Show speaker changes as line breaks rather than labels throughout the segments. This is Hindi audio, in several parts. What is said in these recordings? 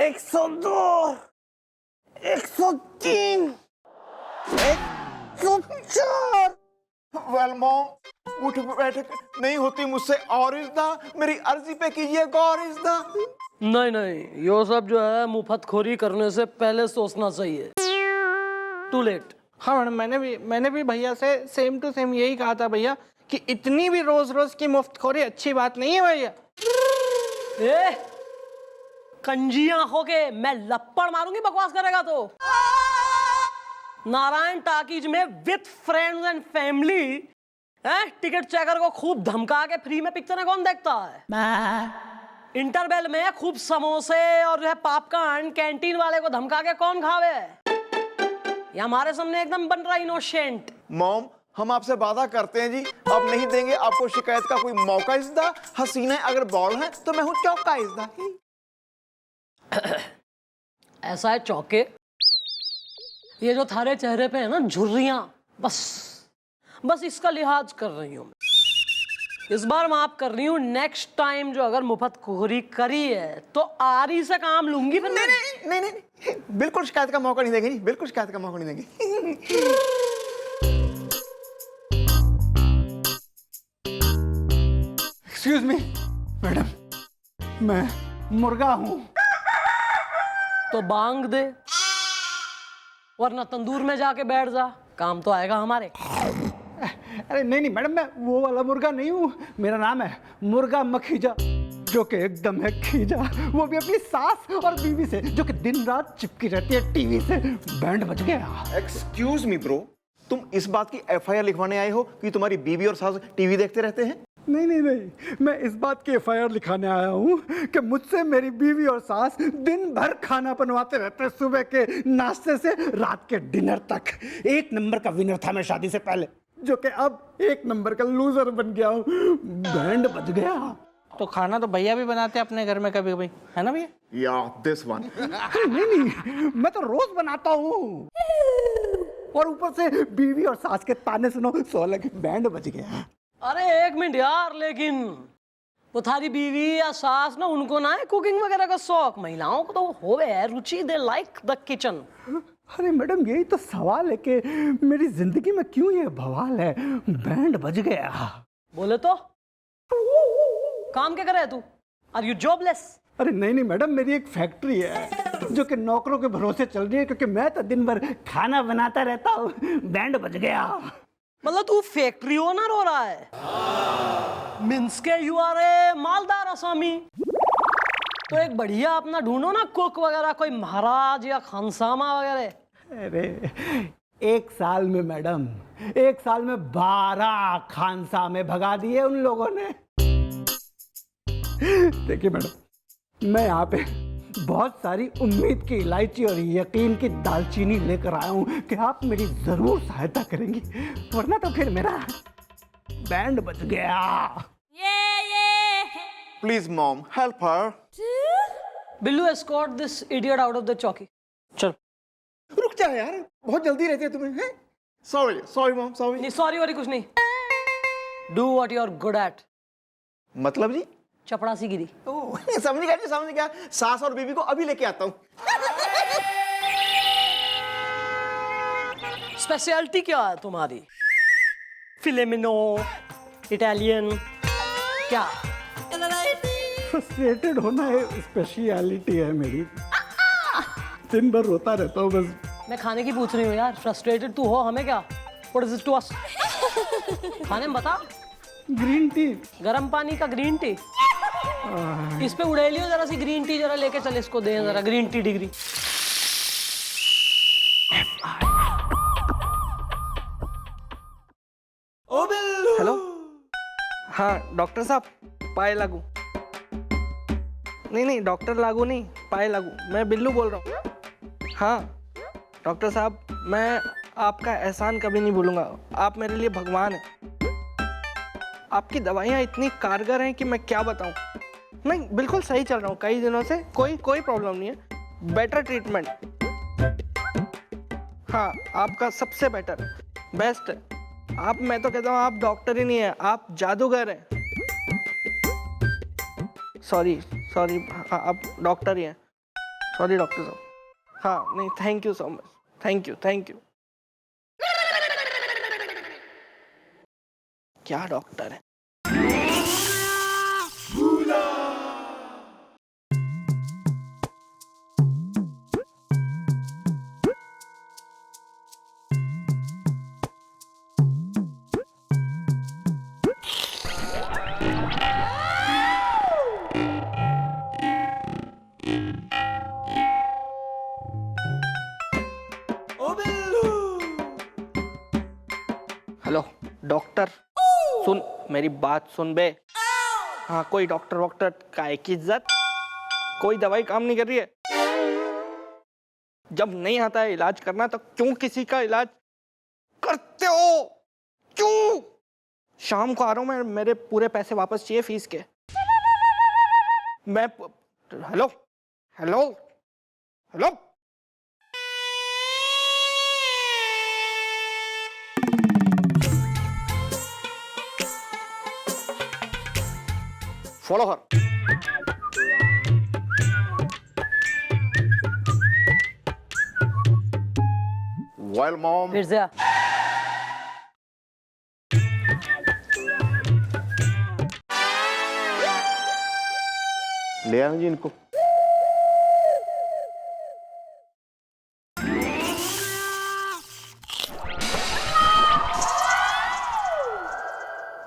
102, 103, 104।
वेल मॉम, उठ बैठक नहीं होती मुझसे और इज़्दा, मेरी अर्जी पे कीजिए गौर इज़्दा।
नहीं नहीं, ये सब जो है मुफतखोरी करने से पहले सोचना चाहिए। To late.
हाँ मैडम, मैंने भी भैया से सेम टू सेम यही कहा था भैया कि इतनी भी रोज रोज की मुफ्तखोरी अच्छी बात नहीं है भैया।
ए, कंजी आंखों के, मैं लप्पड़ मारूंगी बकवास करेगा तो। नारायण टाकीज में with friends and family ticket checker को खूब धमका के फ्री में पिक्चर कौन देखता है? इंटरवेल में खूब समोसे और जो है पॉपकॉर्न कैंटीन वाले को धमका के कौन खावे? ये हमारे सामने एकदम बन रहा इनोसेंट।
मॉम, हम आपसे वादा करते हैं जी, अब नहीं देंगे आपको शिकायत का कोई मौका इज़्दा। हसीना अगर बॉल है तो मैं हूँ चौका इज़्दा।
ऐसा है चौके, ये जो थारे चेहरे पे है ना झुर्रियां, बस इसका लिहाज कर रही हूँ। इस बार माफ कर रही हूँ, नेक्स्ट टाइम जो अगर मुफतखोरी करी है तो आरी से काम लूंगी फिर।
नहीं, बिल्कुल शिकायत का मौका नहीं देंगे जी, बिल्कुल शिकायत का मौका नहीं देंगे।
एक्सक्यूज मी मैडम, मैं मुर्गा हूँ।
तो बांग दे, वरना तंदूर में जाके बैठ जा, काम तो आएगा हमारे।
अरे नहीं मैडम, मैं वो वाला मुर्गा नहीं हूँ। मेरा नाम है मुर्गा मखीजा, जो कि एकदम है खीजा, वो भी अपनी सास और बीवी से, जो कि दिन रात चिपकी रहती है टीवी से। बैंड बज गया।
एक्सक्यूज मी ब्रो, तुम इस बात की FIR लिखवाने आए हो कि तुम्हारी बीवी और सास टीवी देखते रहते हैं?
नहीं, मैं इस बात की FIR लिखाने आया हूँ कि मुझसे मेरी बीवी और सास दिन भर खाना बनवाते रहते हैं, सुबह के नाश्ते से रात के डिनर तक। एक नंबर का विनर था मैं शादी से पहले, जो कि अब एक नंबर का लूजर बन गया हूँ। बैंड बज गया। तो खाना तो भैया भी बनाते हैं अपने घर में कभी कभी, है ना भैया?
या दिस वन।
नहीं, मैं तो रोज बनाता हूँ। और ऊपर से बीवी और सास के ताने सुनो, 16 के बैंड बज गया।
अरे एक मिनट यार, लेकिन वो थारी बीवी या सास ना, उनको ना है कुकिंग वगैरह का शौक? महिलाओं को तो होवे है रुचि, दे लाइक द किचन।
अरे मैडम, यही तो सवाल है कि मेरी जिंदगी में क्यों ये बवाल है। बैंड बज गया।
बोले तो काम क्या करे है तू? Are you jobless?
अरे नहीं मैडम, मेरी एक फैक्ट्री है जो कि नौकरों के भरोसे चल रही है, क्योंकि मैं तो दिन भर खाना बनाता रहता हूँ। बैंड बज गया।
मतलब तू फैक्ट्री ओनर हो रहा है? मींस के यू आर ए मालदार आसामी। तो एक बढ़िया अपना ढूंढो ना कुक वगैरह, कोई महाराज या खानसामा वगैरह।
अरे एक साल में मैडम, एक साल में 12 खानसामे भगा दिए उन लोगों ने। देखिए मैडम, मैं यहाँ पे बहुत सारी उम्मीद की इलायची और यकीन की दालचीनी लेकर आया हूँ कि आप मेरी जरूर सहायता करेंगी, वरना तो फिर मेरा बैंड बज गया।
Please mom, help her.
Billu, escort this idiot out of the चौकी। चल।
रुक जा यार, बहुत जल्दी रहती है तुम्हें। Sorry mom, sorry.
नहीं सॉरी वॉरी कुछ नहीं। Do what you are good at.
मतलब जी?
चपड़ासी गिरी।
ओह, समझ गया। सास और बीवी को अभी लेके आता हूँ।
स्पेशलिटी क्या है तुम्हारी? फिलेमिनो, इटालियन, क्या?
फ्रस्ट्रेटेड होना है स्पेशलिटी है मेरी। दिन भर रोता रहता हूँ बस।
मैं खाने की पूछ रही हूँ यार, फ्रस्ट्रेटेड तू हो, हमें क्या? What is it to us? खाने में बता।
Green tea.
गर्म पानी का ग्रीन टी? इस पे उड़े लियो जरा सी ग्रीन टी, जरा लेके चल इसको, दे जरा ग्रीन टी डिग्री।
हेलो, हाँ डॉक्टर साहब, पाए लागू। नहीं डॉक्टर लागू नहीं, पाए लागू। मैं बिल्लू बोल रहा हूँ। हाँ डॉक्टर साहब, मैं आपका एहसान कभी नहीं भूलूंगा। आप मेरे लिए भगवान हैं। आपकी दवाइयाँ इतनी कारगर हैं कि मैं क्या बताऊँ। नहीं बिल्कुल सही चल रहा हूँ कई दिनों से, कोई प्रॉब्लम नहीं है। बेटर ट्रीटमेंट, हाँ आपका सबसे बेटर, बेस्ट है। आप, मैं तो कहता हूँ आप डॉक्टर ही नहीं है, आप जादूगर हैं। सॉरी, आप डॉक्टर ही हैं। सॉरी डॉक्टर साहब। हाँ नहीं, thank you so much, thank you thank you. क्या डॉक्टर है। हेलो डॉक्टर, सुन मेरी बात सुन बे। हाँ, कोई डॉक्टर वॉक्टर काय की इज्जत, कोई दवाई काम नहीं कर रही है। जब नहीं आता है इलाज करना तो क्यों किसी का इलाज करते हो? क्यों? शाम को आ रहा हूं मैं, मेरे पूरे पैसे वापस चाहिए फीस के। मैं hello hello hello follow her.
Well mom,
फिर से आ।
ले आऊं जी इनको।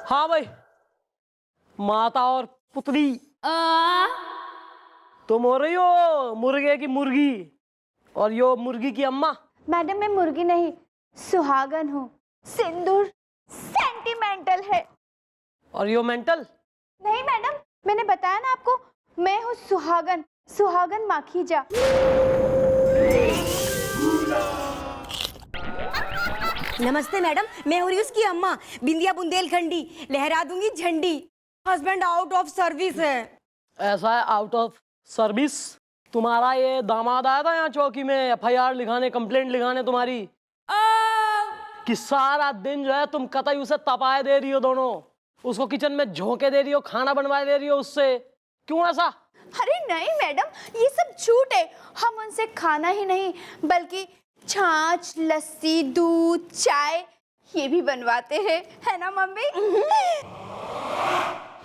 हाँ भाई, माता और पुतली तुम हो रही हो मुर्गे की मुर्गी, और यो मुर्गी की अम्मा।
मैडम मैं मुर्गी नहीं, सुहागन हूँ। सिंदूर सेंटिमेंटल है।
और यो मेंटल।
नहीं मैडम, मैंने बताया ना आपको, मैं हूँ सुहागन, सुहागन माखीजा।
नमस्ते मैडम, मैं हो रही उसकी अम्मा, बिंदिया बुंदेलखंडी, लहरा दूंगी झंडी। हस्बैंड आउट ऑफ सर्विस है।
ऐसा है, आउट ऑफ सर्विस? तुम्हारा ये दामाद आया था यहाँ चौकी में एफआईआर लिखाने, कंप्लेंट लिखाने तुम्हारी, कि सारा दिन जो है तुम कतई उसे तपाए दे रही हो, दोनों उसको किचन में झोंके दे रही हो, खाना बनवाए दे रही हो उससे, क्यों ऐसा?
अरे नहीं मैडम, ये सब झूठ है। हम उनसे खाना ही नहीं बल्कि छाछ, लस्सी, दूध, चाय ये भी बनवाते हैं, है ना मम्मी?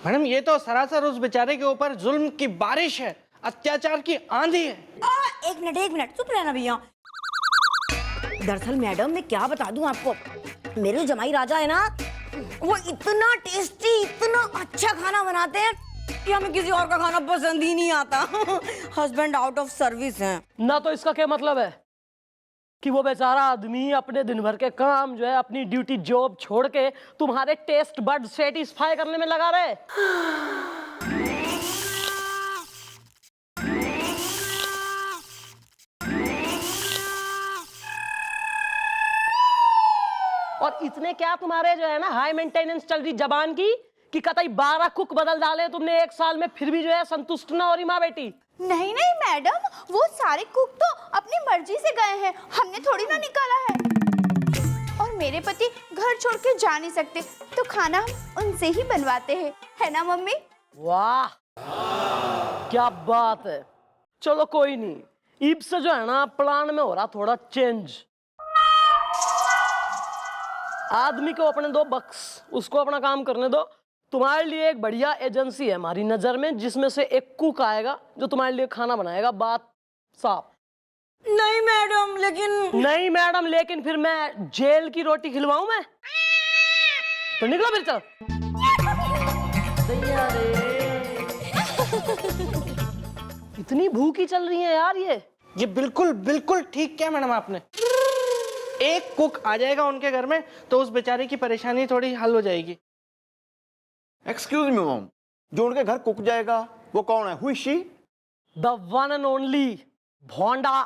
मैडम ये तो सरासर उस बेचारे के ऊपर जुल्म की बारिश है, अत्याचार की आंधी है।
एक मिनट चुप रहना भैया। दरअसल मैडम मैं क्या बता दूं आपको, मेरे जो जमाई राजा है ना, वो इतना टेस्टी, इतना अच्छा खाना बनाते हैं कि हमें किसी और का खाना पसंद ही नहीं आता। हस्बैंड आउट ऑफ सर्विस हैं।
ना तो इसका क्या मतलब है कि वो बेचारा आदमी अपने दिन भर के काम जो है, अपनी ड्यूटी जॉब छोड़ के तुम्हारे टेस्ट बड सेटिस्फाई करने में लगा रहे। और इतने क्या तुम्हारे जो है ना हाई मेंटेनेंस चल रही जबान की, कि कतई 12 कुक बदल डाले तुमने एक साल में, फिर भी जो है संतुष्ट ना हो रही माँ बेटी।
नहीं नहीं मैडम, वो सारे कुक तो अपनी मर्जी से गए हैं, हमने थोड़ी ना निकाला है। और मेरे पति घर छोड़ के जा नहीं सकते, तो खाना हम उनसे ही बनवाते हैं, है ना मम्मी?
वाह क्या बात है। चलो कोई नहीं, ईब से जो है ना प्लान में हो रहा थोड़ा चेंज। आदमी को अपने दो बक्स, उसको अपना काम करने दो। तुम्हारे लिए एक बढ़िया एजेंसी है हमारी नजर में, जिसमें से एक कुक आएगा जो तुम्हारे लिए खाना बनाएगा, बात साफ।
नहीं मैडम लेकिन।
नहीं मैडम लेकिन फिर मैं जेल की रोटी खिलवाऊं मैं? तो निकलो फिर, चल। इतनी भूखी चल रही है यार ये
बिल्कुल बिल्कुल ठीक क्या मैडम आपने। एक कुक आ जाएगा उनके घर में तो उस बेचारे की परेशानी थोड़ी हल हो जाएगी।
एक्सक्यूज मी मॉम, जो उनके घर कुक जाएगा वो कौन है? Who is she?
The one and only Bhonda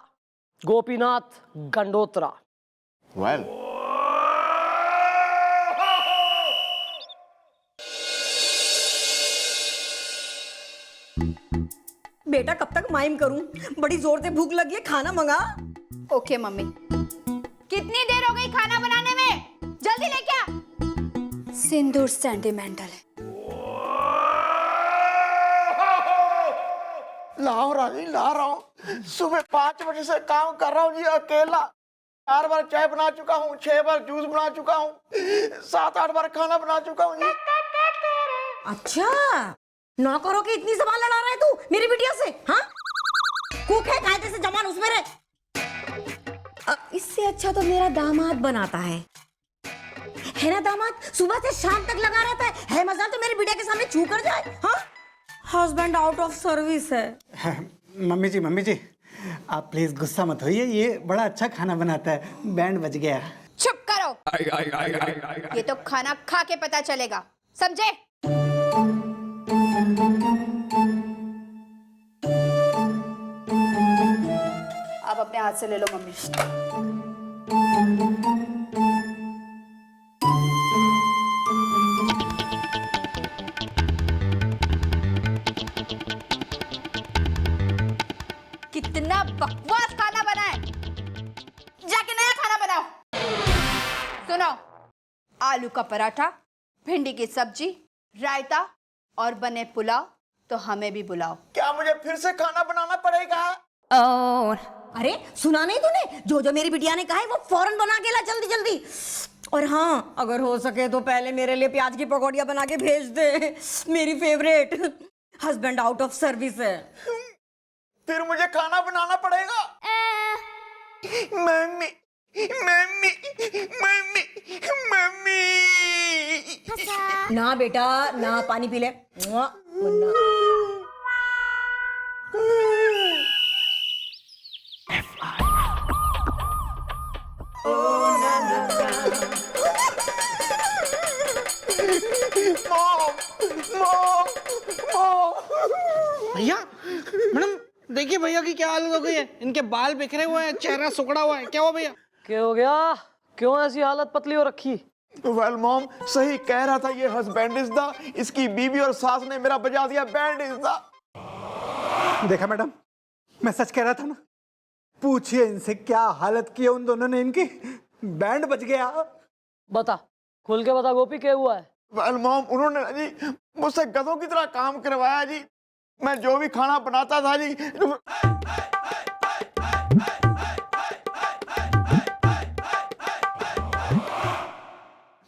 Gopinath Gandotra.
Well,
बेटा कब तक माइम करूं, बड़ी जोर से भूख लगी है, खाना मंगा।
Okay mummy. कितनी देर हो गई खाना बनाने में? जल्दी लेके आ। सिंदूर सेंटिमेंटल है।
लाहौर आ गई, ला रहा हूँ। सुबह 5 बजे से काम कर रहा हूँ जी अकेला। 4 बार चाय बना चुका हूँ, 6 बार जूस बना चुका हूँ, 7-8 बार खाना बना चुका हूँ जी।
अच्छा, नौकरों की इतनी जबान लड़ा रहा है तू मेरी बिटिया से? हाँ, कुक है, कायदे से जबान उसमें रहे। इससे अच्छा तो मेरा दामाद बनाता है ना दामाद? सुबह से शाम तक लगा रहता है मजाल तो मेरी बिटिया के सामने छू कर जाए। हाँ, हस्बैंड आउट ऑफ सर्विस है।
मम्मी जी आप प्लीज गुस्सा मत होइए, ये बड़ा अच्छा खाना बनाता है। बैंड बज गया।
चुप करो, ये तो खाना खा के पता चलेगा, समझे? अब अपने हाथ से ले लो मम्मी। कितना बकवास खाना बना है, जाके नया खाना बनाओ। सुनो, आलू का पराठा, भिंडी की सब्जी, रायता और बने पुलाव, तो हमें भी बुलाओ।
क्या मुझे फिर से खाना बनाना पड़ेगा?
और अरे सुना नहीं तूने? जो मेरी बिटिया ने कहा है वो फौरन बना के ला, जल्दी जल्दी। और हाँ, अगर हो सके तो पहले मेरे लिए प्याज की पकौड़ियां बना के भेज दे, मेरी favourite. Husband out of service है।
फिर मुझे खाना बनाना पड़ेगा। Mummy mummy mummy mummy.
ना बेटा ना, पानी पी ले। मुन्ना।
भैया, मैडम देखिए भैया की क्या हालत हो गई है। इनके बाल बिखरे हुए हैं, चेहरा सुकड़ा हुआ है। क्या हुआ भैया?
क्या हो गया? क्यों ऐसी हालत पतली हो रखी?
वेल मॉम, सही कह रहा था ये हस्बैंड इज द, इसकी बीवी और सास ने मेरा बजा दिया बैंड इज द।
देखा मैडम, मैं सच कह रहा था ना। पूछिए इनसे क्या हालत की है उन दोनों ने इनकी। बैंड बज गया।
बता, खुल के बता गोपी, क्या हुआ है?
वेल मॉम, उन्होंने ना जी मुझसे गधों की तरह काम करवाया जी। मैं जो भी खाना बनाता था जी,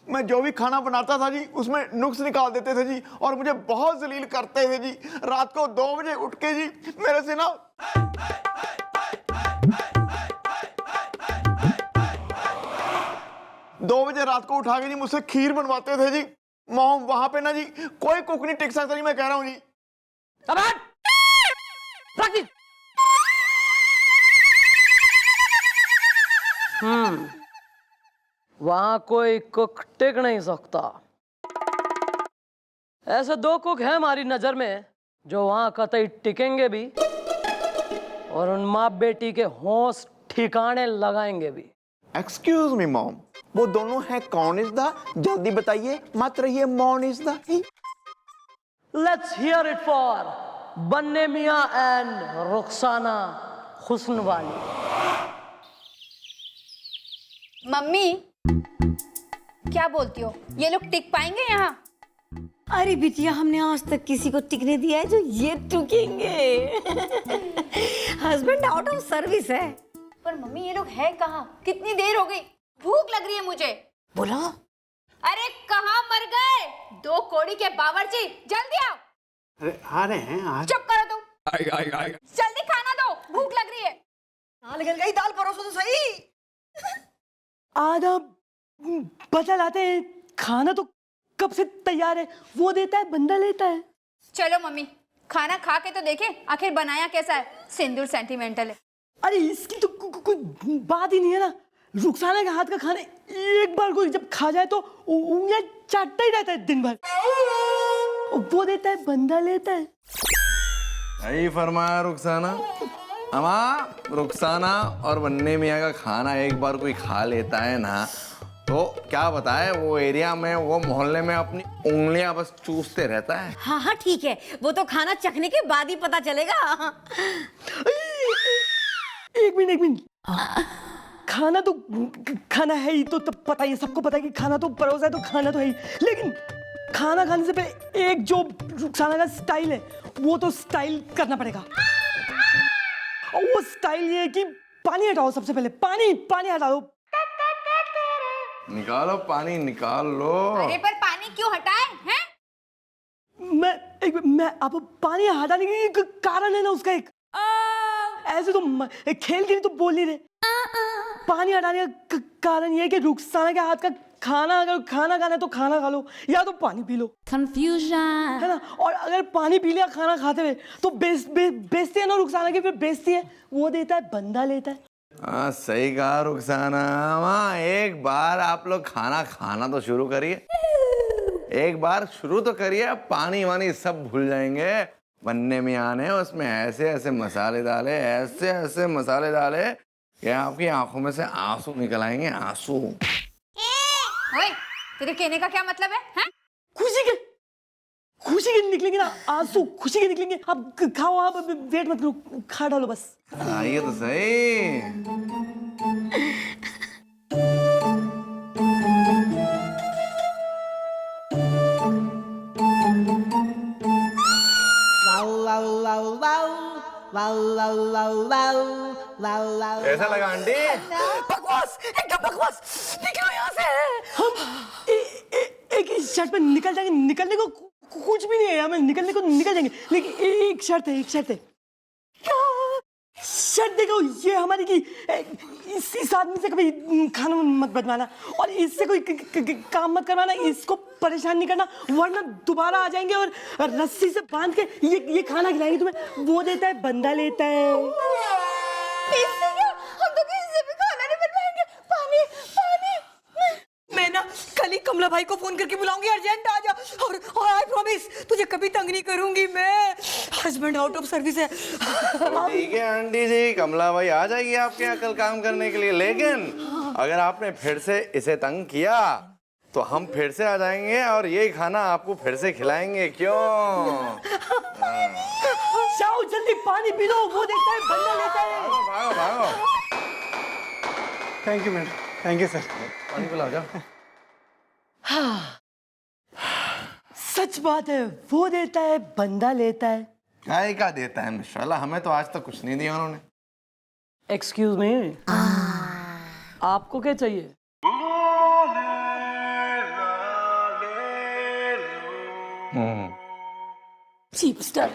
मैं जो भी खाना बनाता था जी उसमें नुक्स निकाल देते थे जी, और मुझे बहुत जलील करते थे जी। रात को 2 बजे उठ के जी मेरे से ना 2 बजे रात को उठा के जी मुझसे खीर बनवाते थे जी। मॉम, वहां पे ना जी कोई कुक नहीं टिक सकता जी, मैं कह रहा हूँ जी।
वहां कोई कुक टिक नहीं सकता। ऐसे 2 कुक हैं हमारी नजर में जो वहां कतई टिकेंगे भी और उन माँ बेटी के होश ठिकाने लगाएंगे भी।
एक्सक्यूज मी मॉम, वो दोनों हैं कौन इज द? जल्दी बताइए, मत रहिए मौन is the.
Let's hear it for बन्ने मियां एंड रुखसाना हुस्न वाली।
मम्मी क्या बोलती हो, ये लोग टिक पाएंगे यहाँ?
अरे बिटिया, हमने आज तक किसी को टिकने दिया है जो ये टिकेंगे? हस्बैंड आउट ऑफ सर्विस है।
पर मम्मी ये लोग है कहाँ? कितनी देर हो गई, भूख लग रही है मुझे।
बोला?
अरे कहाँ मर गए 2 कोड़ी के बावर्ची, जल्दी आओ।
अरे आ रहे हैं।
चुप करो तुम, जल्दी खाना दो, भूख लग रही है।
दाल गल गई, दाल परोसो तो सही।
आधा बदल आते हैं, खाना तो कब से तैयार है, वो देता है बंदा लेता है।
चलो मम्मी, खाना खा के तो देखें आखिर बनाया कैसा है। सिंदूर सेंटिमेंटल है।
अरे इसकी तो कोई बात ही नहीं है ना। रुखसाना के हाथ का खाना एक बार कोई जब खा जाए तो उंगलियां चाटता ही रहता है दिन भर। वो देता है बंदा लेता है।
सही फरमाया रुखसाना। अमा, रुखसाना और बन्ने मियाँ का खाना एक बार कोई खा लेता है ना तो क्या बताए, वो एरिया में, वो मोहल्ले में अपनी उंगलियां बस चूसते रहता है।
हाँ हाँ ठीक है, वो तो खाना चखने के बाद ही पता चलेगा।
एक मिनट, खाना तो खाना है ही, तो तब पता ही, सबको पता है कि खाना तो परोसा है तो खाना तो है ही। लेकिन खाना खाने से पहले एक जो रुखसाना का स्टाइल है वो तो स्टाइल करना पड़ेगा। और वो स्टाइल ये है कि पानी हटाओ, सबसे पहले पानी पानी हटा दो।
निकालो पानी निकाल लो।
अरे पर पानी क्यों हटाए हैं?
मैं आपको पानी हटाने की कारण है ना उसका एक, ऐसे तो खेल के लिए तो बोल नहीं रहे। पानी हटाने का कारण ये है कि रुखसाना के हाथ का खाना, अगर खाना खाना है तो खाना खा लो या तो पानी पी लो।
Confusion.
है ना? और अगर पानी पी लिया खाना खाते हुए तो बेचती है ना रुखसाना की, फिर बेचती है, वो देता है बंदा लेता है।
हाँ सही कहा रुखसाना। माँ एक बार आप लोग खाना खाना तो शुरू करिए, एक बार शुरू तो करिए, पानी वानी सब भूल जाएंगे। बनने में आने उसमें ऐसे ऐसे मसाले डाले, ऐसे ऐसे मसाले डाले कि आपकी आंखों में से आंसू निकल आएंगे, आंसू।
ओए, तेरे कहने का क्या मतलब है? हैं?
खुशी के निकलेंगे ना आंसू, खुशी के निकलेंगे। आप खाओ, आप वेट मत करो, खा डालो बस।
आइए तो सही। कैसा लगा आंटी?
बकवास, एकदम बकवास। निकलो यहाँ से। हम एक ही शर्ट में निकल जाएंगे, निकलने को कुछ भी नहीं है, हमें निकलने को निकल जाएंगे, लेकिन एक शर्त है, एक शर्त है। क्या शर्त? देखो ये हमारी की इस आदमी से कभी खाना मत बनवाना और इससे कोई काम मत करवाना, इसको परेशान नहीं करना, वरना दोबारा आ जाएंगे और रस्सी से बांध के ये खाना खिलाएंगे तुम्हें। वो देता है बंदा लेता है।
इससे क्या? हम तो किसी से भी खाना नहीं बनवाएंगे। पानी पानी।
मैं ना कल ही कमला भाई को फोन करके बुलाऊंगी, अर्जेंट आ जा। और आई प्रॉमिस तुझे कभी तंग नहीं करूंगी मैं। हस्बैंड आउट ऑफ सर्विस है।
ठीक है आंटी जी, कमला भाई आ जाएगी आपके यहाँ कल काम करने के लिए, लेकिन अगर आपने फिर से इसे तंग किया तो हम फिर से आ जाएंगे और यही खाना आपको फिर से खिलाएंगे। क्यों?
जाओ जल्दी पानी पी लो, वो देता है बंदा लेता है।
भागो भागो।
Thank you madam, thank you sir.
पानी पिलाओ जाओ।
सच बात है, वो देता है बंदा लेता है।
काय का देता है मिश्राला, हमें तो आज तक कुछ नहीं दिया उन्होंने।
एक्सक्यूज मी, आपको क्या चाहिए?
Cheap stuff.